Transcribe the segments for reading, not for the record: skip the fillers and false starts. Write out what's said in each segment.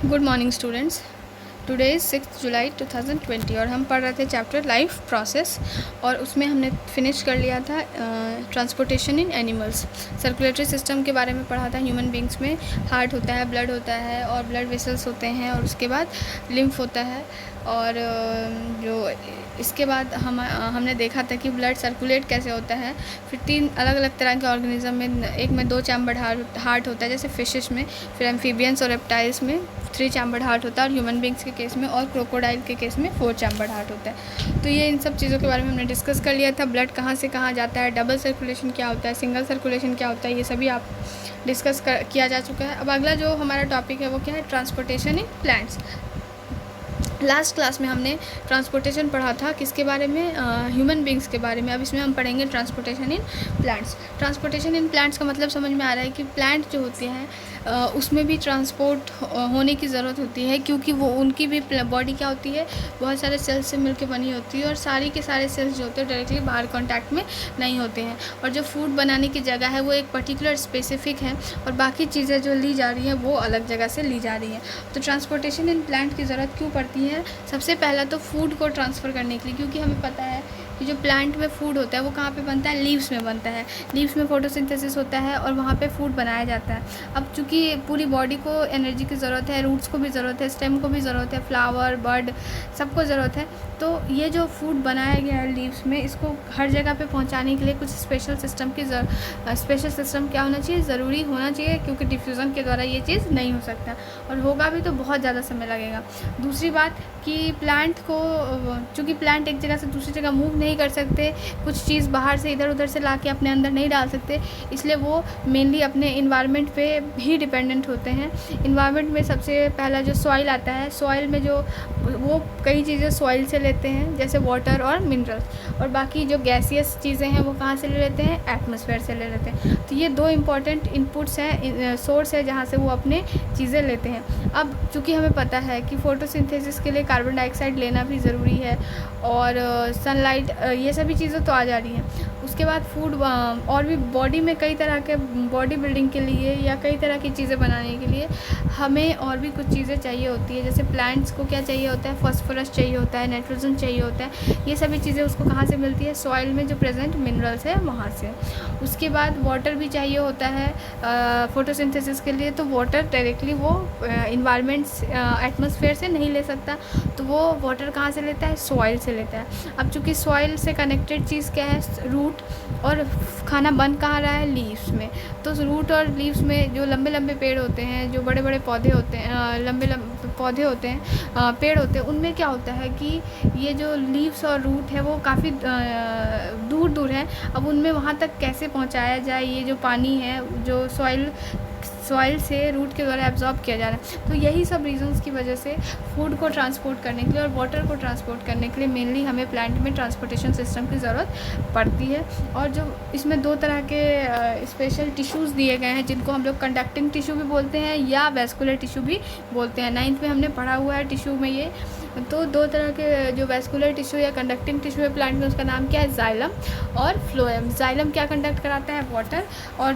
Good morning students. Today is 6 जुलाई 2020 और हम पढ़ रहे थे चैप्टर लाइफ प्रोसेस और उसमें हमने फिनिश कर लिया था ट्रांसपोर्टेशन इन एनिमल्स। सर्कुलेटरी सिस्टम के बारे में पढ़ा था। ह्यूमन बींग्स में हार्ट होता है, ब्लड होता है और ब्लड वेसल्स होते हैं और उसके बाद लिम्फ होता है। और जो इसके बाद हमने देखा था कि ब्लड सर्कुलेट कैसे होता है। फिर 3 अलग अलग तरह के ऑर्गेनिज्म में, एक में 2 चैम्बर्ड हार्ट होता है जैसे फिशेस में, फिर एम्फीबियंस और रेप्टाइल्स में 3 चैम्बर्ड हार्ट होता है और ह्यूमन बींग्स के केस में और क्रोकोडाइल के केस में 4 चैम्बर्ड हार्ट होता है। तो ये इन सब चीज़ों के बारे में हमने डिस्कस कर लिया था। ब्लड कहाँ से कहाँ जाता है, डबल सर्कुलेशन क्या होता है, सिंगल सर्कुलेशन क्या होता है, ये सभी आप डिस्कस किया जा चुका है। अब अगला जो हमारा टॉपिक है वो क्या है, transportation in plants. Last class में हमने ट्रांसपोर्टेशन पढ़ा था किसके बारे में, ह्यूमन बींग्स के बारे में। अब इसमें हम पढ़ेंगे transportation in plants. Transportation in plants का मतलब समझ में आ रहा है कि प्लांट जो होते हैं उसमें भी ट्रांसपोर्ट होने की ज़रूरत होती है, क्योंकि वो उनकी भी बॉडी क्या होती है, बहुत सारे सेल्स से मिलकर बनी होती है और सारी के सारे सेल्स जो होते हैं डायरेक्टली बाहर कॉन्टैक्ट में नहीं होते हैं। और जो फूड बनाने की जगह है वो एक पर्टिकुलर स्पेसिफिक है और बाकी चीज़ें जो ली जा रही हैं वो अलग जगह से ली जा रही हैं। तो ट्रांसपोर्टेशन इन प्लांट की ज़रूरत क्यों पड़ती है? सबसे पहला तो फूड को ट्रांसफ़र करने के लिए, क्योंकि हमें पता है कि जो प्लांट में फूड होता है वो कहाँ पे बनता है, लीव्स में बनता है। लीव्स में फोटोसिंथेसिस होता है और वहाँ पे फूड बनाया जाता है। अब चूँकि पूरी बॉडी को एनर्जी की ज़रूरत है, रूट्स को भी ज़रूरत है, स्टेम को भी ज़रूरत है, फ्लावर बर्ड सबको ज़रूरत है। तो ये जो फूड बनाया गया है लीव्स में, इसको हर जगह पे पहुंचाने के लिए कुछ स्पेशल सिस्टम क्या होना चाहिए, ज़रूरी होना चाहिए, क्योंकि डिफ्यूज़न के द्वारा ये चीज़ नहीं हो सकता और होगा भी तो बहुत ज़्यादा समय लगेगा। दूसरी बात कि प्लांट को, चूँकि प्लांट एक जगह से दूसरी जगह मूव नहीं कर सकते, कुछ चीज़ बाहर से इधर उधर से ला के अपने अंदर नहीं डाल सकते, इसलिए वो मेनली अपने इन्वायरमेंट पे ही डिपेंडेंट होते हैं। इन्वायरमेंट में सबसे पहला जो सॉइल आता है, सॉइल में जो वो कई चीज़ें सॉइल से लेते हैं जैसे वाटर और मिनरल्स, और बाकी जो गैसियस चीज़ें हैं वो कहाँ से ले लेते हैं, एटमॉस्फेयर से ले लेते हैं। तो ये 2 इम्पॉर्टेंट इनपुट्स हैं, सोर्स है जहाँ से वो अपने चीज़ें लेते हैं। अब चूँकि हमें पता है कि फ़ोटोसिंथेसिस के लिए कार्बन डाइऑक्साइड लेना भी ज़रूरी है और सनलाइट, ये सभी चीज़ें तो आ जा रही हैं। उसके बाद फूड और भी बॉडी में कई तरह के बॉडी बिल्डिंग के लिए या कई तरह की चीज़ें बनाने के लिए हमें और भी कुछ चीज़ें चाहिए होती है। जैसे प्लांट्स को क्या चाहिए होता है, फास्फोरस चाहिए होता है, नाइट्रोजन चाहिए होता है। ये सभी चीज़ें उसको कहाँ से मिलती है, सॉइल में जो प्रेजेंट मिनरल्स है वहाँ से। उसके बाद वाटर भी चाहिए होता है फोटोसिंथेसिस के लिए। तो वाटर डायरेक्टली वो इन्वायरमेंट्स एटमॉस्फेयर से नहीं ले सकता, तो वो वाटर कहाँ से लेता है, सॉइल से लेता है। अब चूँकि सॉइल से कनेक्टेड चीज़ क्या है, रूट, और खाना बन कहाँ रहा है, लीव्स में। तो रूट और लीव्स में जो लंबे लंबे पेड़ होते हैं, जो बड़े बड़े पौधे होते हैं, लंबे पौधे होते हैं, पेड़ होते हैं, उनमें क्या होता है कि ये जो लीव्स और रूट है वो काफ़ी दूर दूर है। अब उनमें वहाँ तक कैसे पहुँचाया जाए, ये जो पानी है जो सॉइल से रूट के द्वारा एब्जॉर्ब किया जा रहा है। तो यही सब रीजंस की वजह से फूड को ट्रांसपोर्ट करने के लिए और वाटर को ट्रांसपोर्ट करने के लिए मेनली हमें प्लांट में ट्रांसपोर्टेशन सिस्टम की ज़रूरत पड़ती है। और जो इसमें 2 तरह के स्पेशल टिश्यूज़ दिए गए हैं जिनको हम लोग कंडक्टिंग टिश्यू भी बोलते हैं या वैस्कुलर टिश्यू भी बोलते हैं। 9th में हमने पढ़ा हुआ है टिश्यू में ये। तो 2 तरह के जो वैस्कुलर टिश्यू या कंडक्टिंग टिश्यू है प्लांट में, उसका नाम क्या है, जाइलम और फ्लोएम। जाइलम क्या कंडक्ट कराता है, वाटर, और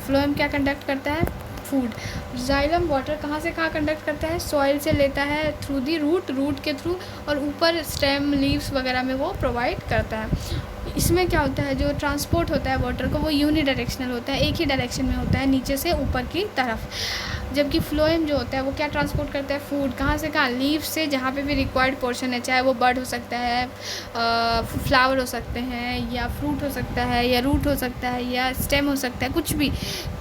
फ्लोएम क्या कंडक्ट करता है, फूड। जाइलम वाटर कहाँ से कहाँ कंडक्ट करता है, सॉइल से लेता है थ्रू दी रूट के थ्रू, और ऊपर स्टेम लीव्स वगैरह में वो प्रोवाइड करता है। इसमें क्या होता है, जो ट्रांसपोर्ट होता है वाटर को वो यूनिडायरेक्शनल होता है, एक ही डायरेक्शन में होता है, नीचे से ऊपर की तरफ। जबकि फ्लोएम जो होता है वो क्या ट्रांसपोर्ट करता है, फूड कहाँ से कहाँ, लीव्स से जहाँ पे भी रिक्वायर्ड पोर्शन है, चाहे वो बर्ड हो सकता है, फ्लावर हो सकते हैं, या फ्रूट हो सकता है, या रूट हो सकता है, या स्टेम हो सकता है, कुछ भी,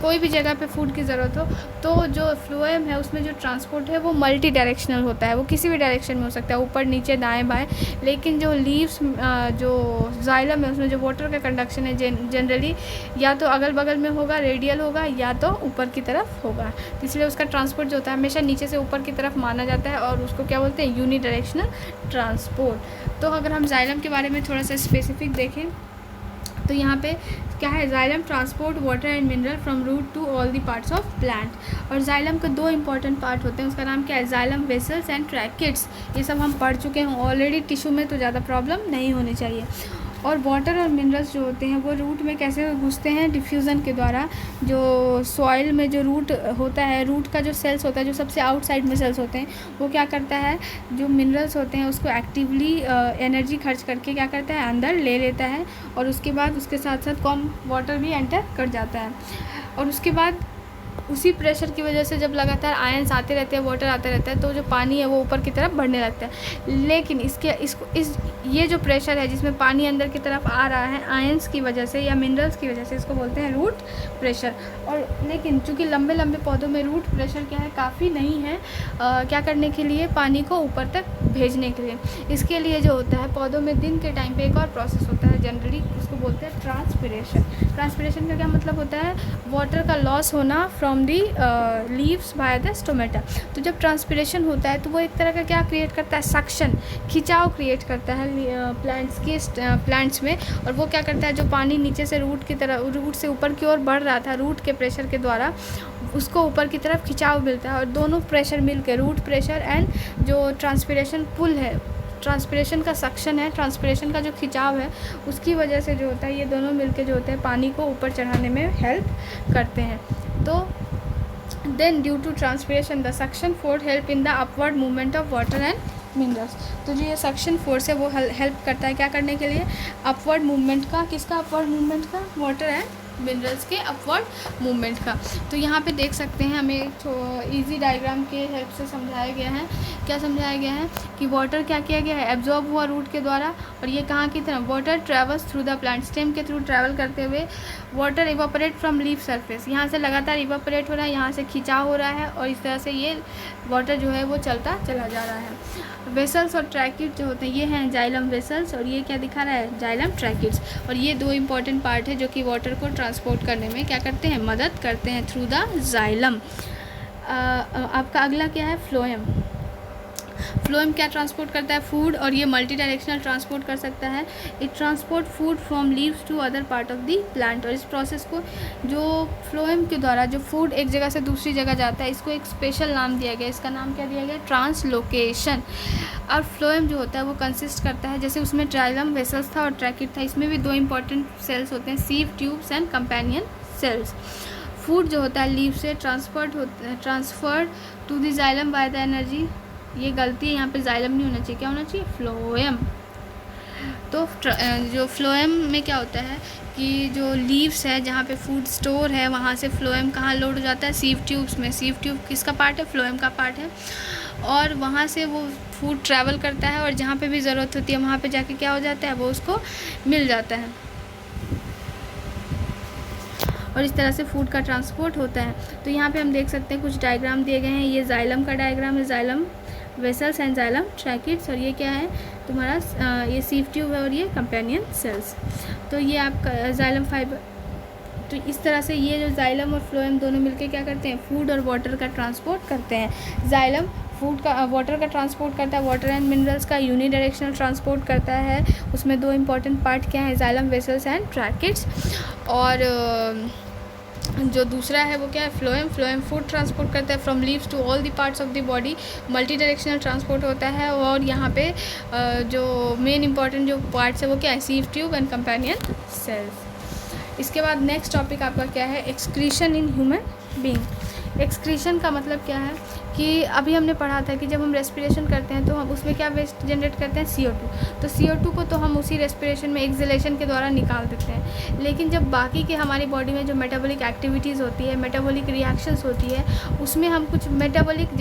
कोई भी जगह पे फूड की ज़रूरत हो। तो जो फ्लोएम है उसमें जो ट्रांसपोर्ट है वो मल्टी डायरेक्शनल होता है, वो किसी भी डायरेक्शन में हो सकता है, ऊपर नीचे दाएँ बाएँ। लेकिन जो लीव्स, जो जाइलम है उसमें जो वाटर का कंडक्शन है जनरली या तो अगल बगल में होगा, रेडियल होगा, या तो ऊपर की तरफ होगा। इसलिए उसका ट्रांसपोर्ट जो होता है हमेशा नीचे से ऊपर की तरफ माना जाता है और उसको क्या बोलते हैं, यूनिडायरेक्शनल ट्रांसपोर्ट। तो अगर हम जाइलम के बारे में थोड़ा सा स्पेसिफिक देखें तो यहाँ पे क्या है, xylem transport water and mineral from root to all the parts of plant. और जाइलम के 2 इंपॉर्टेंट पार्ट होते हैं, उसका नाम क्या है, जाइलम वेसल्स एंड ट्रैकिड्स। ये सब हम पढ़ चुके हैं ऑलरेडी, टिश्यू में तो ज़्यादा प्रॉब्लम नहीं होनी चाहिए। और वाटर और मिनरल्स जो होते हैं वो रूट में कैसे घुसते हैं, डिफ्यूज़न के द्वारा। जो सॉइल में जो रूट होता है, रूट का जो सेल्स होता है, जो सबसे आउटसाइड में सेल्स होते हैं, वो क्या करता है, जो मिनरल्स होते हैं उसको एक्टिवली एनर्जी खर्च करके क्या करता है, अंदर ले लेता है, और उसके बाद उसके साथ साथ कम वाटर भी एंटर कर जाता है। और उसके बाद उसी प्रेशर की वजह से जब लगातार आयंस आते रहते हैं, वाटर आता रहता है, तो जो पानी है वो ऊपर की तरफ बढ़ने लगता है। लेकिन ये जो प्रेशर है जिसमें पानी अंदर की तरफ आ रहा है आयंस की वजह से या मिनरल्स की वजह से, इसको बोलते हैं रूट प्रेशर। और लेकिन चूँकि लंबे लंबे पौधों में रूट प्रेशर क्या है, काफ़ी नहीं है क्या करने के लिए, पानी को ऊपर तक भेजने के लिए। इसके लिए जो होता है पौधों में दिन के टाइम पे एक और प्रोसेस होता है, जनरली उसको बोलते हैं ट्रांसपिरेशन। ट्रांसपिरेशन का क्या मतलब होता है, वाटर का लॉस होना from the leaves by the stomata. तो जब ट्रांसपिरेशन होता है तो वो एक तरह का क्या क्रिएट करता है, सक्शन, खिंचाव क्रिएट करता है प्लांट्स में। और वो क्या करता है, जो पानी नीचे से रूट से ऊपर की ओर बढ़ रहा था रूट के प्रेशर के द्वारा, उसको ऊपर की तरफ खिंचाव मिलता है। और दोनों प्रेशर मिलकर, रूट प्रेशर एंड जो ट्रांसपिरेशन पुल है, ट्रांसपिरेशन का सक्शन है, ट्रांसपिरेशन का जो खिंचाव है, उसकी वजह से जो होता है ये दोनों मिलके जो होते हैं पानी को ऊपर चढ़ाने में हेल्प करते हैं। तो then due to transpiration the suction force help in the upward movement of water and minerals. तो जो ये सक्शन फोर्स है वो हेल्प करता है क्या करने के लिए, अपवर्ड मूवमेंट का। किसका अपवर्ड मूवमेंट का, वाटर एंड मिनरल्स के अपवर्ड मूवमेंट का। तो यहाँ पे देख सकते हैं, हमें एक इजी डायग्राम के हेल्प से समझाया गया है। क्या समझाया गया है कि वाटर क्या किया गया है, एब्जॉर्ब हुआ रूट के द्वारा, और ये कहाँ की तरफ, water travels through the plant, stem के थ्रू ट्रैवल करते हुए water evaporate from leaf surface, यहाँ से लगातार इवापोरेट हो रहा है, यहाँ से खिंचाव हो रहा है, और इस तरह से ये वाटर जो है वो चलता चला जा रहा है। वेसल्स और ट्रैकिड जो होते हैं, ये हैं जाइलम वेसल्स, और ये क्या दिखा रहा है, जाइलम ट्रैकिड्स। और ये दो इंपॉर्टेंट पार्ट है जो कि वाटर को ट्रांसपोर्ट करने में क्या करते हैं, मदद करते हैं थ्रू द जाइलम। आपका अगला क्या है, फ्लोएम। फ्लोएम क्या ट्रांसपोर्ट करता है, फूड, और ये मल्टी डायरेक्शनल ट्रांसपोर्ट कर सकता है। It transport food from leaves to other part of the plant. और इस प्रोसेस को, जो फ्लोएम के द्वारा जो फूड एक जगह से दूसरी जगह जाता है, इसको एक स्पेशल नाम दिया गया। इसका नाम क्या दिया गया, ट्रांसलोकेशन। और फ्लोएम जो होता है वो कंसिस्ट करता है, जैसे उसमें जाइलम वेसल्स था और ट्रैकिड था, इसमें भी दो इंपॉर्टेंट सेल्स होते हैं, sieve tubes and companion cells. Food जो होता है लीव से transferred to the xylem by the energy, ये गलती है, यहाँ पे जाइलम नहीं होना चाहिए, क्या होना चाहिए, फ्लोएम। तो जो फ्लोएम में क्या होता है कि जो लीव्स है, जहाँ पे फूड स्टोर है, वहाँ से फ्लोएम कहाँ लोड हो जाता है, सीव ट्यूब्स में। सीव ट्यूब किसका पार्ट है, फ्लोएम का पार्ट है। और वहाँ से वो फूड ट्रैवल करता है, और जहाँ पे भी ज़रूरत होती है वहाँ पे जाके क्या हो जाता है, वो उसको मिल जाता है, और इस तरह से फूड का ट्रांसपोर्ट होता है। तो यहाँ पे हम देख सकते हैं कुछ डायग्राम दिए गए हैं। ये जाइलम का डायग्राम है, xylem vessels and xylem tracheids, और ये क्या है तुम्हारा, ये सीव ट्यूब है, और ये कंपेनियन सेल्स। तो ये आपका जाइलम फाइबर। तो इस तरह से ये जो जाइलम और फ्लोएम दोनों मिलकर क्या करते हैं, फूड और वाटर का ट्रांसपोर्ट करते हैं। जाइलम फूड का, वाटर का ट्रांसपोर्ट करता है, वाटर एंड मिनरल्स का यूनी डायरेक्शनल ट्रांसपोर्ट करता है। उसमें दो इंपॉर्टेंट पार्ट क्या है, जाइलम वेसल्स एंड ट्रैकिड्स। और जो दूसरा है वो क्या है, फ्लोएम। फ्लोएम फूड ट्रांसपोर्ट करता है from leaves to all the parts of the body, multi directional transport होता है। और यहाँ पे जो मेन इंपॉर्टेंट जो पार्ट्स है वो क्या है, sieve tube and companion sales. इसके बाद नेक्स्ट टॉपिक आपका क्या है, excretion in human being. Excretion का मतलब क्या है कि अभी हमने पढ़ा था कि जब हम रेस्पिरेशन करते हैं तो हम उसमें क्या वेस्ट जनरेट करते हैं, CO2। तो CO2 को तो हम उसी रेस्पिरेशन में एक्सहेलेशन के द्वारा निकाल देते हैं। लेकिन जब बाकी के हमारी बॉडी में जो मेटाबॉलिक एक्टिविटीज़ होती है, मेटाबॉलिक रिएक्शंस होती है, उसमें हम कुछ मेटाबॉलिक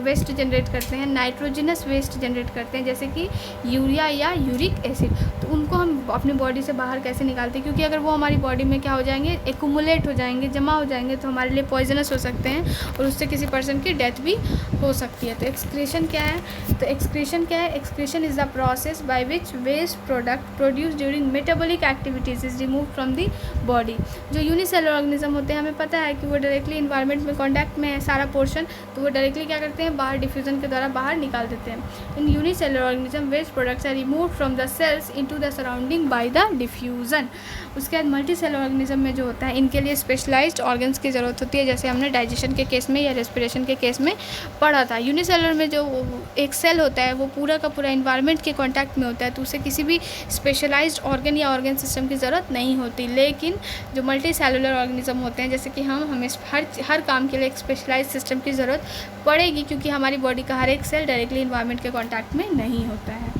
वेस्ट जनरेट करते हैं, नाइट्रोजनस वेस्ट जनरेट करते हैं, जैसे कि यूरिया या यूरिक एसिड। तो उनको हम अपनी बॉडी से बाहर कैसे निकालते हैं, क्योंकि अगर वो हमारी बॉडी में क्या हो जाएंगे, एक्यूमुलेट हो जाएंगे, जमा हो जाएंगे, तो हमारे लिए पॉइजनस हो सकते हैं, और उससे किसी पर्सन की डेथ भी हो सकती है। तो एक्सक्रीशन क्या है, तो एक्सक्रीशन क्या है, excretion is the process by which waste product produce during metabolic activities is remove from the body. जो यूनिसेलुलर ऑर्गेनिज्म होते हैं, हमें पता है कि वो डायरेक्टली इन्वायरमेंट में कॉन्टैक्ट में है सारा पोर्शन, तो वो डायरेक्टली क्या करते हैं, बाहर डिफ्यूजन के द्वारा बाहर निकाल देते हैं। In unicellular organism waste products are remove from the cells into the surrounding by the diffusion. उसके बाद मल्टी सेलुलर ऑर्गेनिज्म में जो होता है, इनके लिए स्पेशलाइज्ड ऑर्गन्स की ज़रूरत होती है, जैसे हमने डाइजेशन के केस में या रेस्पिरेशन के केस में में पढ़ा था। यूनिसेलुलर में जो एक सेल होता है वो पूरा का पूरा इन्वायरमेंट के कांटेक्ट में होता है, तो उसे किसी भी स्पेशलाइज्ड ऑर्गन या ऑर्गन सिस्टम की ज़रूरत नहीं होती। लेकिन जो मल्टी सेलुलर ऑर्गेनिज्म होते हैं, जैसे कि हमें हर काम के लिए एक स्पेशलाइज सिस्टम की ज़रूरत पड़ेगी, क्योंकि हमारी बॉडी का हर एक सेल डायरेक्टली इन्वायरमेंट के कॉन्टैक्ट में नहीं होता है।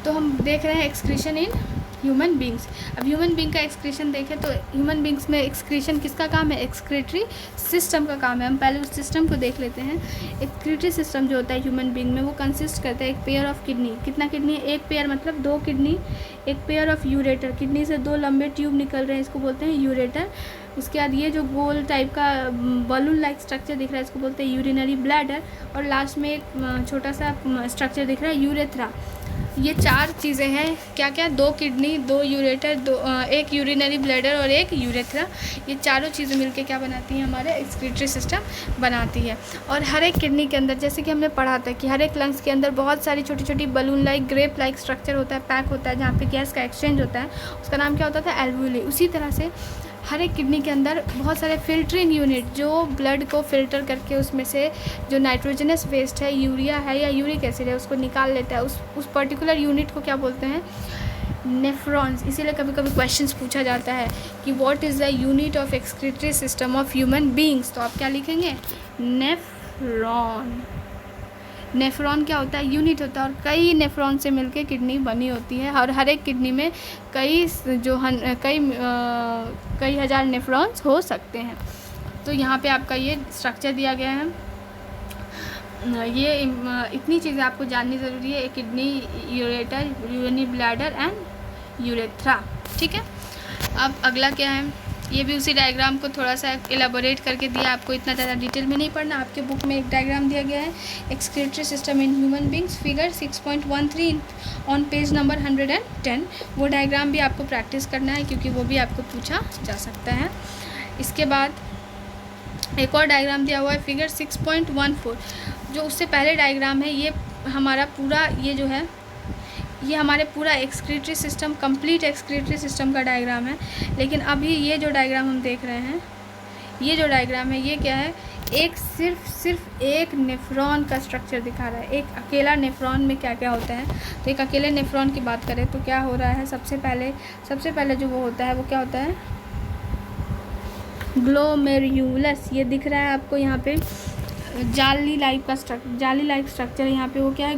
तो हम देख रहे हैं एक्सक्रीशन इन ह्यूमन बींग्स। अब ह्यूमन बींग का एक्सक्रीशन देखें तो ह्यूमन बींग्स में एक्सक्रीशन किसका काम है? एक्सक्रीटरी सिस्टम का काम है। हम पहले उस सिस्टम को देख लेते हैं। एक्सक्रीटरी सिस्टम जो होता है ह्यूमन बींग में, वो कंसिस्ट करता है एक पेयर ऑफ किडनी। कितना किडनी है? एक पेयर मतलब 2 किडनी, एक पेयर ऑफ यूरेटर, किडनी से 2 लंबे ट्यूब निकल रहे हैं, इसको बोलते हैं यूरेटर। उसके बाद ये जो गोल टाइप का बलून लाइक स्ट्रक्चर दिख रहा है, इसको बोलते हैं यूरिनरी ब्लैडर। और लास्ट में एक छोटा सा स्ट्रक्चर दिख रहा है, यूरेथ्रा। ये 4 चीज़ें हैं। क्या क्या? 2 किडनी, 2 यूरेटर, 1 यूरिनरी ब्लैडर और 1 यूरेथ्रा। ये चारों चीज़ें मिलके क्या बनाती हैं? हमारे एक्सक्रीटरी सिस्टम बनाती है। और हर एक किडनी के अंदर, जैसे कि हमने पढ़ा था कि हर एक लंग्स के अंदर बहुत सारी छोटी छोटी balloon like, grape like structure होता है, पैक होता है, जहाँ पे गैस का एक्सचेंज होता है। उसका नाम क्या होता था? एल्वुली। उसी तरह से हर एक किडनी के अंदर बहुत सारे फिल्टरिंग यूनिट, जो ब्लड को फिल्टर करके उसमें से जो नाइट्रोजनस वेस्ट है, यूरिया है या यूरिक एसिड है, उसको निकाल लेता है। उस पर्टिकुलर यूनिट को क्या बोलते हैं? नेफ्रॉन्स। इसीलिए कभी कभी क्वेश्चंस पूछा जाता है कि what is the unit of excretory system of human beings, तो आप क्या लिखेंगे? नेफ्रॉन। नेफ्रॉन क्या होता है? यूनिट होता है। और कई नेफ्रॉन से मिलके किडनी बनी होती है, और हर एक किडनी में कई हज़ार नेफ्रॉन्स हो सकते हैं। तो यहाँ पे आपका ये स्ट्रक्चर दिया गया है। ये इतनी चीज़ें आपको जाननी ज़रूरी है, kidney, ureter, urinary bladder and urethra. ठीक है। अब अगला क्या है? ये भी उसी डायग्राम को थोड़ा सा एलाबोरेट करके दिया, आपको इतना ज़्यादा डिटेल में नहीं पढ़ना। आपके बुक में एक डायग्राम दिया गया है, excretory system in human beings, figure 6.13 on page number 110। वो डायग्राम भी आपको प्रैक्टिस करना है, क्योंकि वो भी आपको पूछा जा सकता है। इसके बाद एक और डायग्राम दिया हुआ है, फिगर 6.14, जो उससे पहले डायग्राम है। ये हमारा पूरा ये जो है, ये हमारे पूरा excretory system, complete excretory system का डायग्राम है। लेकिन अभी ये जो डायग्राम हम देख रहे हैं, ये जो डायग्राम है, ये क्या है? एक सिर्फ एक नेफ्रॉन का स्ट्रक्चर दिखा रहा है। एक अकेला नेफ्रॉन में क्या क्या होता है। तो एक अकेले नेफ्रॉन की बात करें तो क्या हो रहा है? सबसे पहले जो वो होता है, वो क्या होता है? ग्लोमेरुलस। ये दिख रहा है आपको यहाँ पे, जाली लाइक स्ट्रक्चर। यहाँ पे वो क्या है?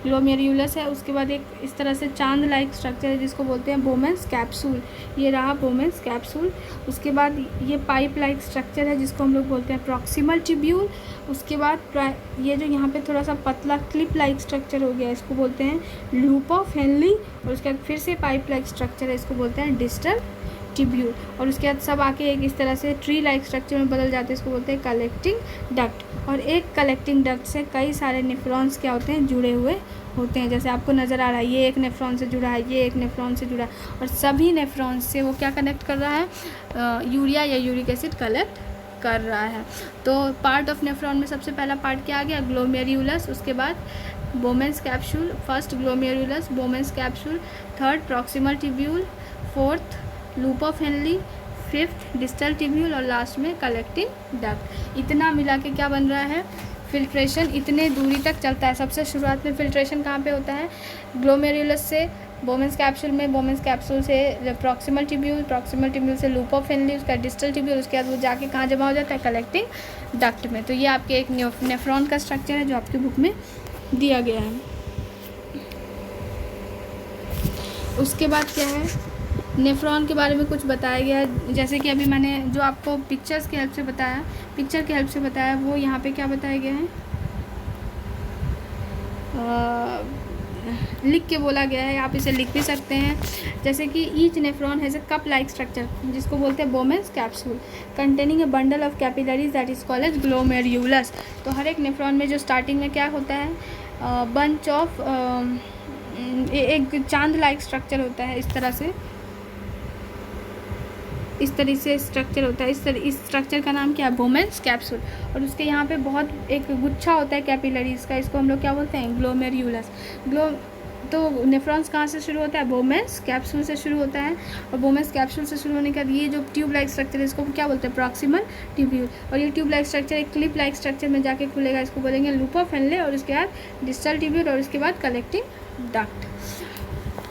ग्लोमेरुलस है। उसके बाद एक इस तरह से चांद लाइक स्ट्रक्चर है, जिसको बोलते हैं बोमेंस कैप्सूल। ये रहा बोमेंस कैप्सूल। उसके बाद ये पाइप लाइक स्ट्रक्चर है, जिसको हम लोग बोलते हैं प्रॉक्सिमल ट्यूब्यूल। उसके बाद ये जो यहाँ पे थोड़ा सा पतला क्लिप लाइक स्ट्रक्चर हो गया, इसको बोलते हैं लूप ऑफ हेनली। और उसके बाद फिर से पाइप लाइक स्ट्रक्चर है, इसको बोलते हैं डिस्टल ट्यूब्यूल। और उसके बाद सब आके एक इस तरह से ट्री लाइक स्ट्रक्चर में बदल जाते हैं, इसको बोलते हैं कलेक्टिंग डक्ट। और एक कलेक्टिंग डक्ट से कई सारे नेफ्रॉन्स क्या होते हैं? जुड़े हुए होते हैं। जैसे आपको नज़र आ रहा है, ये एक नेफ्रॉन से जुड़ा है, ये एक नेफ्रॉन से जुड़ा है, और सभी नेफ्रॉन्स से वो क्या कनेक्ट कर रहा है? यूरिया या यूरिक एसिड कलेक्ट कर रहा है। तो पार्ट ऑफ नेफ्रॉन में सबसे पहला पार्ट क्या आ गया? ग्लोमेरुलस। उसके बाद बोमेंस capsule, first glomerulus, बोमेंस capsule, third proximal tubule, fourth loop of Henley, fifth distal tubule, और लास्ट में कलेक्टिंग डक्ट। इतना मिला के क्या बन रहा है? फिल्ट्रेशन इतने दूरी तक चलता है। सबसे शुरुआत में फिल्ट्रेशन कहाँ पे होता है? ग्लोमेरुलस से बोमेंस कैप्सूल में, बोमेंस कैप्सूल से प्रॉक्सिमल ट्यूब्यूल से लूप ऑफ हेनली, उसका डिस्टल ट्यूब्यूल, उसके बाद वो जाके कहाँ जमा हो जाता है? कलेक्टिंग डक्ट में। तो ये आपके एक नेफ्रॉन का स्ट्रक्चर है, जो आपकी बुक में दिया गया है। उसके बाद क्या है? नेफ्रॉन के बारे में कुछ बताया गया है, जैसे कि अभी मैंने जो आपको पिक्चर के हेल्प से बताया, वो यहाँ पे क्या बताया गया है? लिख के बोला गया है। आप इसे लिख भी सकते हैं, जैसे कि each nephron has a cup like structure, जिसको बोलते हैं Bowman's capsule, containing a bundle of capillaries that is called as glomerulus. तो हर एक नेफ्रॉन में जो स्टार्टिंग में क्या होता है? बंच ऑफ एक चांद लाइक स्ट्रक्चर होता है, इस तरह से स्ट्रक्चर होता है। इस स्ट्रक्चर का नाम क्या है? बोमेंस कैप्सूल। और उसके यहाँ पे बहुत एक गुच्छा होता है कैपिलरीज का, इसको हम लोग क्या बोलते हैं? ग्लोमेरुलस। तो नेफ्रॉन्स कहाँ से शुरू होता है? बोमेन्स कैप्सूल से शुरू होता है, और बोमेन्स कैप्सूल से शुरू होने के बाद ये जो ट्यूब लाइक स्ट्रक्चर है इसको क्या बोलते हैं? Proximal tubule. और ये ट्यूब लाइक स्ट्रक्चर एक क्लिप लाइक स्ट्रक्चर में जाके खुलेगा, इसको बोलेंगे लूप ऑफ हेनले, और उसके बाद डिस्टल ट्यूब्यूल, और उसके बाद कलेक्टिंग डक्ट।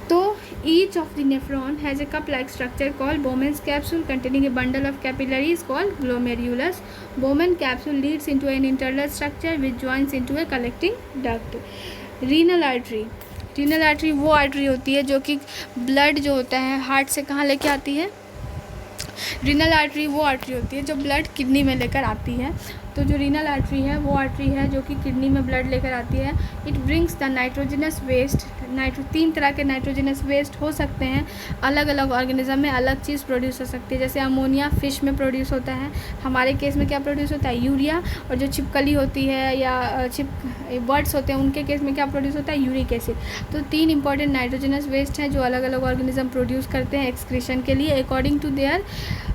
तो each of the nephron has a cup-like structure called Bowman's capsule containing a bundle of capillaries called glomerulus. Bowman capsule leads into an internal structure which joins into a collecting duct. Renal artery. Renal artery वो artery होती है जो कि blood जो होता है heart से कहाँ लेके आती है? रीनल आर्टरी वो आर्टरी होती है जो ब्लड किडनी में लेकर आती है। तो जो रीनल आर्टरी है वो आर्टरी है जो कि किडनी में ब्लड लेकर आती है। It brings the nitrogenous waste. 3 तरह के नाइट्रोजनस वेस्ट हो सकते हैं, अलग अलग ऑर्गेनिज्म में अलग चीज़ प्रोड्यूस हो सकती है। जैसे अमोनिया फिश में प्रोड्यूस होता है, हमारे केस में क्या प्रोड्यूस होता है? यूरिया। और जो छिपकली होती है या बर्ड्स होते हैं उनके केस में क्या प्रोड्यूस होता है? Uric acid. तो 3 इंपॉर्टेंट नाइट्रोजनस वेस्ट हैं जो अलग अलग ऑर्गेनिज्म प्रोड्यूस करते हैं एक्सक्रीशन के लिए अकॉर्डिंग टू देयर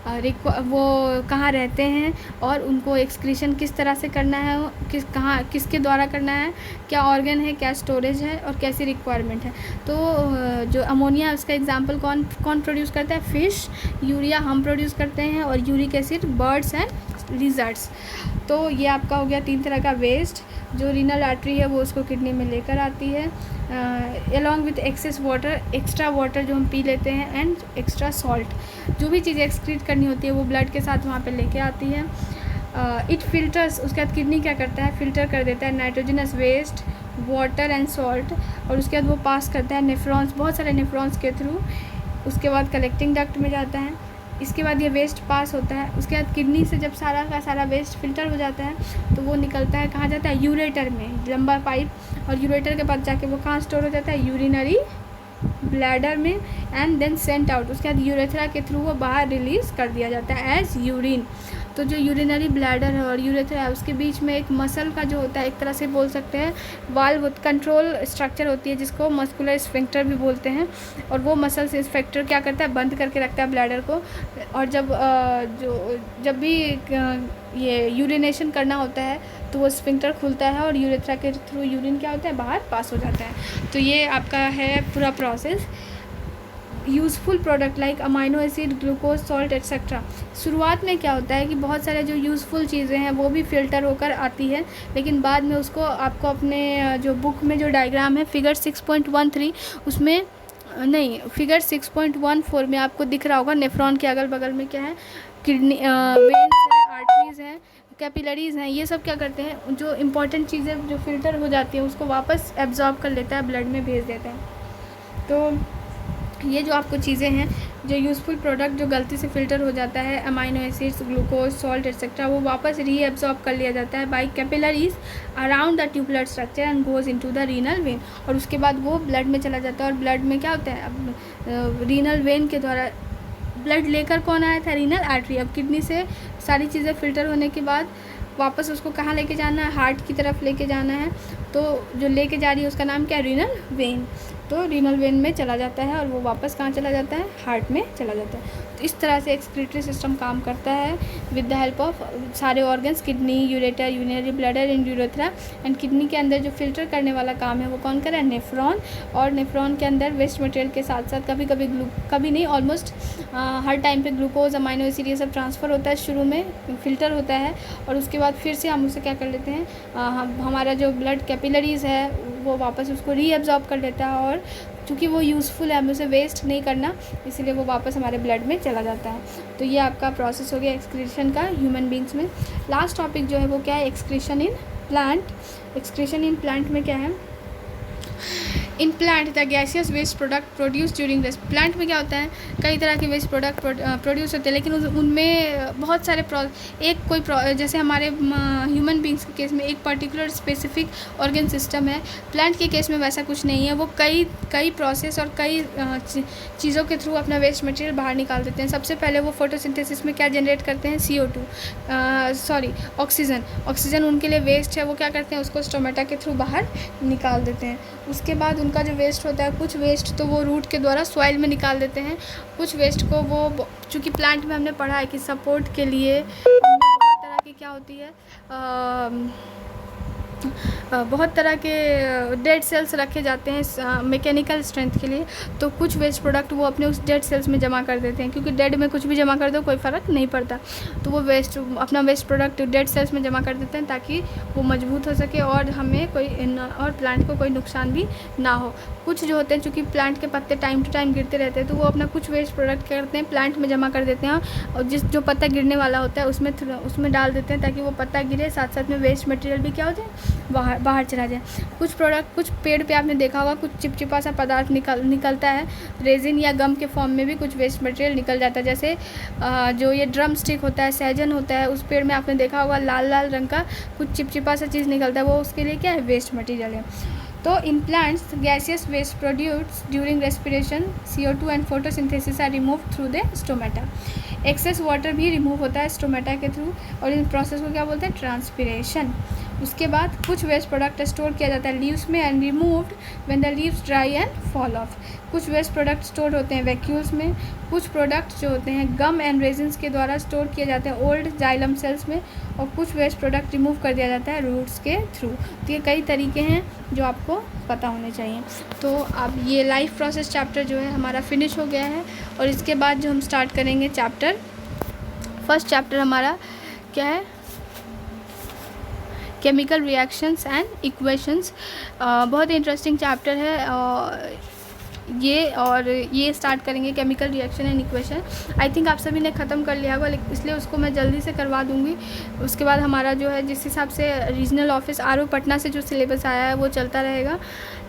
वो कहाँ रहते हैं और उनको एक्सक्रीशन किस तरह से करना है, किसके द्वारा करना है, क्या ऑर्गन है, क्या स्टोरेज है और कैसी रिक्वायरमेंट है। तो जो अमोनिया है उसका एग्जांपल कौन प्रोड्यूस करता है? फिश। यूरिया हम प्रोड्यूस करते हैं, और uric acid birds and lizards. तो ये आपका हो गया 3 तरह का वेस्ट जो रीनल आर्टरी है वो उसको किडनी में लेकर आती है, along with excess water, extra water जो हम पी लेते हैं, एंड एक्स्ट्रा सॉल्ट। जो भी चीज़ें एक्सक्रीट करनी होती है वो ब्लड के साथ वहाँ पे लेके आती है। इट फिल्टर्स, उसके बाद किडनी क्या करता है? फिल्टर कर देता है nitrogenous waste, water and salt, और उसके बाद वो पास करता है नेफ्रॉन्स, बहुत सारे नेफ्रॉन्स के थ्रू। उसके बाद कलेक्टिंग डक्ट में जाता है। इसके बाद ये वेस्ट पास होता है। उसके बाद किडनी से जब सारा का सारा वेस्ट फिल्टर हो जाता है तो वो निकलता है, कहाँ जाता है? यूरेटर में, लंबा पाइप, और यूरेटर के पास जाके वो कहाँ स्टोर हो जाता है? यूरिनरी ब्लैडर में, एंड देन सेंट आउट। उसके बाद यूरेथ्रा के थ्रू वो बाहर रिलीज़ कर दिया जाता है एज यूरिन। तो जो यूरिनरी ब्लैडर है और यूरेथ्रा है उसके बीच में एक मसल का जो होता है, एक तरह से बोल सकते हैं वाल्व कंट्रोल स्ट्रक्चर होती है जिसको मस्कुलर स्फिंक्टर भी बोलते हैं। और वो मसल से स्फिंक्टर क्या करता है? बंद करके रखता है ब्लैडर को। और जब भी ये यूरिनेशन करना होता है तो वो स्फिंक्टर खुलता है और यूरेथ्रा के थ्रू यूरिन क्या होता है? बाहर पास हो जाता है। तो ये आपका है पूरा process. Useful product like amino acid, glucose, salt etcetera. शुरुआत में क्या होता है कि बहुत सारे जो यूज़फुल चीज़ें हैं वो भी फ़िल्टर होकर आती है, लेकिन बाद में उसको आपको अपने जो बुक में जो डायग्राम है फिगर 6.13 उसमें नहीं, फिगर 6.14 में आपको दिख रहा होगा नेफ्रॉन के अगल बगल में क्या है? किडनी, वेन्स है, आर्टरीज़ हैं, कैपिलरीज़ हैं। ये सब क्या करते हैं? जो इंपॉर्टेंट चीज़ें जो फिल्टर हो जाती है उसको वापस एब्जॉर्ब कर लेता है, ब्लड में भेज देता है। तो ये जो आपको चीज़ें हैं जो यूज़फुल प्रोडक्ट जो गलती से फ़िल्टर हो जाता है, amino acids, glucose, salt etcetera, वो वापस रीएब्जॉर्ब कर लिया जाता है by capillaries around the tubular structure and goes into the renal vein. और उसके बाद वो ब्लड में चला जाता है। और ब्लड में क्या होता है? अब रीनल वेन के द्वारा ब्लड लेकर कौन आया था? Renal artery. अब किडनी से सारी चीज़ें फ़िल्टर होने के बाद वापस उसको कहाँ लेके जाना है? हार्ट की तरफ लेके जाना है। तो जो लेके जा रही है उसका नाम क्या है? Renal vein. तो रीनल वेन में चला जाता है और वो वापस कहाँ चला जाता है? हार्ट में चला जाता है। तो इस तरह से एक्सक्रीटरी सिस्टम काम करता है विद द हेल्प ऑफ सारे organs, kidney, ureter, urinary bladder and urethra. And kidney के अंदर जो फिल्टर करने वाला काम है वो कौन कर रहा है? नेफ्रॉन। और नेफ्रॉन के अंदर वेस्ट मटेरियल के साथ साथ कभी नहीं ऑलमोस्ट हर टाइम पे ग्लूकोज, अमाइनो एसिड ये सब ट्रांसफ़र होता है। शुरू में फ़िल्टर होता है और उसके बाद फिर से हम उसे क्या कर लेते हैं? हमारा जो ब्लड कैपिलरीज़ है वो वापस उसको रीअब्जॉर्ब कर लेता है, और चूँकि वो यूज़फुल है हमें उसे वेस्ट नहीं करना, इसीलिए वो वापस हमारे ब्लड में चला जाता है। तो ये आपका प्रोसेस हो गया एक्सक्रीशन का ह्यूमन बींग्स में। लास्ट टॉपिक जो है वो क्या है? Excretion in plant. Excretion in plant में क्या है? In plant the gaseous waste product produce during rest. Plant में क्या होता है? कई तरह के वेस्ट प्रोडक्ट प्रोड्यूस होते हैं, लेकिन उनमें बहुत सारे जैसे हमारे ह्यूमन बींग्स के केस में एक पर्टिकुलर स्पेसिफिक ऑर्गन सिस्टम है। प्लांट के केस में वैसा कुछ नहीं है। वो कई प्रोसेस और कई चीज़ों के थ्रू अपना वेस्ट मटेरियल बाहर निकाल देते हैं। सबसे पहले वो फोटोसिंथेसिस में क्या जनरेट करते हैं? ऑक्सीजन उनके लिए वेस्ट है। वो क्या करते हैं? उसको स्टोमेटा के थ्रू बाहर निकाल देते हैं। उसके बाद उनका जो वेस्ट होता है, कुछ वेस्ट तो वो रूट के द्वारा सॉइल में निकाल देते हैं, कुछ वेस्ट को वो चूँकि प्लांट में हमने पढ़ा है कि सपोर्ट के लिए बहुत तरह की क्या होती है बहुत तरह के डेड सेल्स रखे जाते हैं मैकेनिकल स्ट्रेंथ के लिए, तो कुछ वेस्ट प्रोडक्ट वो अपने उस डेड सेल्स में जमा कर देते हैं, क्योंकि डेड में कुछ भी जमा कर दो कोई फ़र्क नहीं पड़ता, तो वो अपना वेस्ट प्रोडक्ट डेड सेल्स में जमा कर देते हैं ताकि वो मजबूत हो सके और हमें और प्लांट को कोई नुकसान भी ना हो। कुछ जो होते हैं, चूँकि प्लांट के पत्ते टाइम टू टाइम गिरते रहते हैं, तो वो अपना कुछ वेस्ट प्रोडक्ट क्या करते हैं, प्लांट में जमा कर देते हैं और जो पत्ता गिरने वाला होता है उसमें डाल देते हैं ताकि वो पत्ता गिरे, साथ साथ में वेस्ट मटेरियल भी क्या हो जाए, बाहर चला जाए। कुछ पेड़ पे आपने देखा होगा कुछ चिपचिपा सा पदार्थ निकलता है, रेजिन या गम के फॉर्म में भी कुछ वेस्ट मटेरियल निकल जाता है। जैसे जो ये ड्रम स्टिक होता है, सहजन होता है, उस पेड़ में आपने देखा होगा लाल लाल रंग का कुछ चिपचिपा सा चीज़ निकलता है, वो उसके लिए क्या है, वेस्ट मटेरियल है। तो in plants gaseous waste produced during respiration CO2 and photosynthesis are remove through the stomata. Excess water भी रिमूव होता है स्टोमेटा के थ्रू, और इन प्रोसेस को क्या बोलते हैं, ट्रांसपिरेशन। उसके बाद कुछ वेस्ट प्रोडक्ट स्टोर किया जाता है लीव्स में and removed when the leaves dry and fall of. कुछ वेस्ट प्रोडक्ट स्टोर होते हैं वैक्यूल्स में, कुछ प्रोडक्ट जो होते हैं गम एंड रेजिन्स के द्वारा स्टोर किए जाते हैं ओल्ड जाइलम सेल्स में, और कुछ वेस्ट प्रोडक्ट रिमूव कर दिया जाता है रूट्स के थ्रू। तो ये कई तरीके हैं जो आपको पता होने चाहिए। तो अब ये लाइफ प्रोसेस चैप्टर जो है हमारा फिनिश हो गया है, और इसके बाद जो हम स्टार्ट करेंगे फर्स्ट चैप्टर हमारा क्या है, केमिकल रिएक्शंस एंड इक्वेशंस। बहुत इंटरेस्टिंग चैप्टर है ये स्टार्ट करेंगे chemical reaction and equation. I think आप सभी ने ख़त्म कर लिया होगा, इसलिए उसको मैं जल्दी से करवा दूंगी। उसके बाद हमारा जो है जिस हिसाब से रीजनल ऑफिस RO पटना से जो सिलेबस आया है वो चलता रहेगा।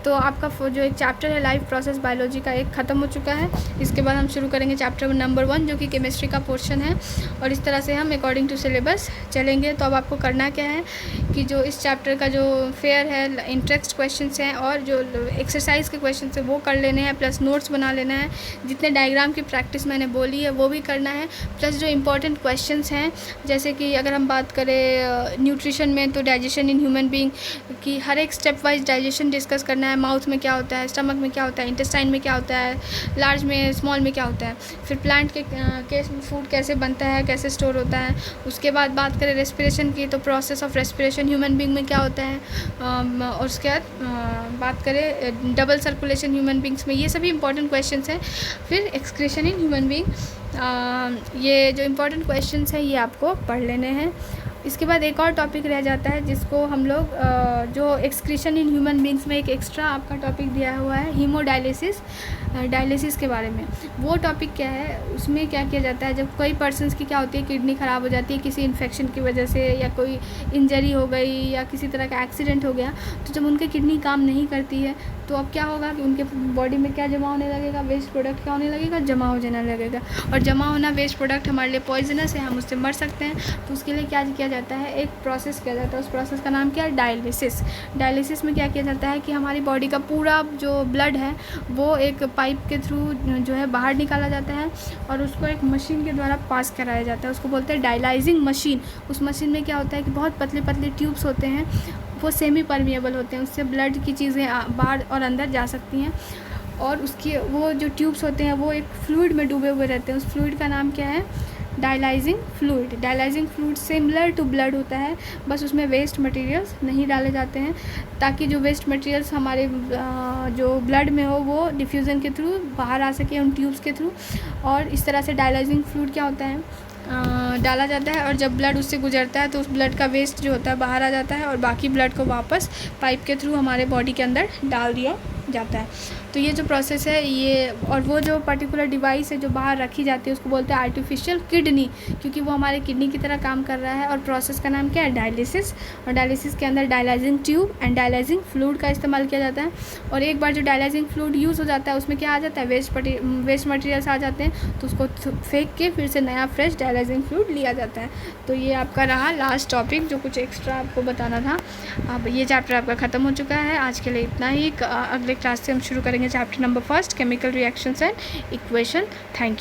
तो आपका जो एक चैप्टर है लाइफ प्रोसेस बायोलॉजी का एक ख़त्म हो चुका है। इसके बाद हम शुरू करेंगे चैप्टर नंबर 1 जो कि केमिस्ट्री का पोर्शन है, और इस तरह से हम अकॉर्डिंग टू सिलेबस चलेंगे। तो अब आपको करना क्या है कि जो इस चैप्टर का जो फेयर है, इंटरेस्ट क्वेश्चंस हैं और जो एक्सरसाइज के क्वेश्चंस हैं वो कर लेने हैं, प्लस नोट्स बना लेना है। जितने डायग्राम की प्रैक्टिस मैंने बोली है वो भी करना है, प्लस जो इंपॉर्टेंट क्वेश्चंस हैं, जैसे कि अगर हम बात करें न्यूट्रिशन में तो डाइजेशन इन ह्यूमन बीइंग की हर एक स्टेप वाइज डाइजेशन डिस्कस करना है। माउथ में क्या होता है, स्टमक में क्या होता है, इंटेस्टाइन में क्या होता है, लार्ज में स्मॉल में क्या होता है, फिर प्लांट के फूड कैसे बनता है, कैसे स्टोर होता है। उसके बाद बात करें रेस्पिरेशन की तो process of respiration human being में क्या होता है, और उसके बाद बात करें डबल सर्कुलेशन ह्यूमन बींग्स में, ये सभी इंपॉर्टेंट क्वेश्चंस हैं। फिर एक्सक्रीशन इन ह्यूमन बीइंग, ये जो इंपॉर्टेंट क्वेश्चंस हैं ये आपको पढ़ लेने हैं। इसके बाद एक और टॉपिक रह जाता है जिसको हम लोग जो एक्सक्रीशन इन ह्यूमन बींग्स में एक एक्स्ट्रा आपका टॉपिक दिया हुआ है डायलिसिस के बारे में। वो टॉपिक क्या है, उसमें क्या किया जाता है जब कोई पर्सन्स की क्या होती है, किडनी ख़राब हो जाती है किसी इन्फेक्शन की वजह से, या कोई इंजरी हो गई या किसी तरह का एक्सीडेंट हो गया, तो जब उनकी किडनी काम नहीं करती है तो अब क्या होगा कि उनके बॉडी में क्या जमा होने लगेगा, वेस्ट प्रोडक्ट क्या होने लगेगा, जमा हो जाने लगेगा। और जमा होना वेस्ट प्रोडक्ट हमारे लिए पॉइजनस है, हम उससे मर सकते हैं। तो उसके लिए क्या किया जाता है, एक प्रोसेस किया जाता है। उस प्रोसेस का नाम क्या है, डायलिसिस में क्या किया जाता है कि हमारी बॉडी का पूरा जो ब्लड है वो एक पाइप के थ्रू जो है बाहर निकाला जाता है और उसको एक मशीन के द्वारा पास कराया जाता है, उसको बोलते हैं डायलाइजिंग मशीन। उस मशीन में क्या होता है कि बहुत पतले पतले ट्यूब्स होते हैं, वो सेमी परमिएबल होते हैं, उससे ब्लड की चीज़ें बाहर और अंदर जा सकती हैं। और उसकी वो जो ट्यूब्स होते हैं वो एक फ्लूइड में डूबे हुए रहते हैं, उस फ्लूइड का नाम क्या है, dialyzing fluid similar to blood होता है, बस उसमें वेस्ट मटेरियल्स नहीं डाले जाते हैं, ताकि जो वेस्ट मटेरियल्स हमारे जो ब्लड में हो वो डिफ्यूज़न के थ्रू बाहर आ सके उन ट्यूब्स के थ्रू। और इस तरह से डायलाइजिंग फ्लूइड क्या होता है, डाला जाता है, और जब ब्लड उससे गुजरता है तो उस ब्लड का वेस्ट जो होता है बाहर आ जाता है और बाकी ब्लड को वापस पाइप के थ्रू हमारे बॉडी के अंदर डाल दिया जाता है। तो ये जो प्रोसेस है ये, और वो जो पर्टिकुलर डिवाइस है जो बाहर रखी जाती है उसको बोलते हैं आर्टिफिशियल किडनी, क्योंकि वो हमारे किडनी की तरह काम कर रहा है। और प्रोसेस का नाम क्या है, डायलिसिस। और डायलिसिस के अंदर dialysing tube and dialysing fluid का इस्तेमाल किया जाता है। और एक बार जो डायलाइजिंग फ्लूइड यूज़ हो जाता है उसमें क्या आ जाता है, वेस्ट मटेरियल्स आ जाते हैं, तो उसको फेंक के फिर से नया फ्रेश डायलाइजिंग फ्लूइड लिया जाता है। तो ये आपका रहा लास्ट टॉपिक जो कुछ एक्स्ट्रा आपको बताना था। अब ये चैप्टर आपका ख़त्म हो चुका है, आज के लिए इतना ही। अगले क्लास से हम शुरू करेंगे chapter number 1 chemical reactions and equation. Thank you.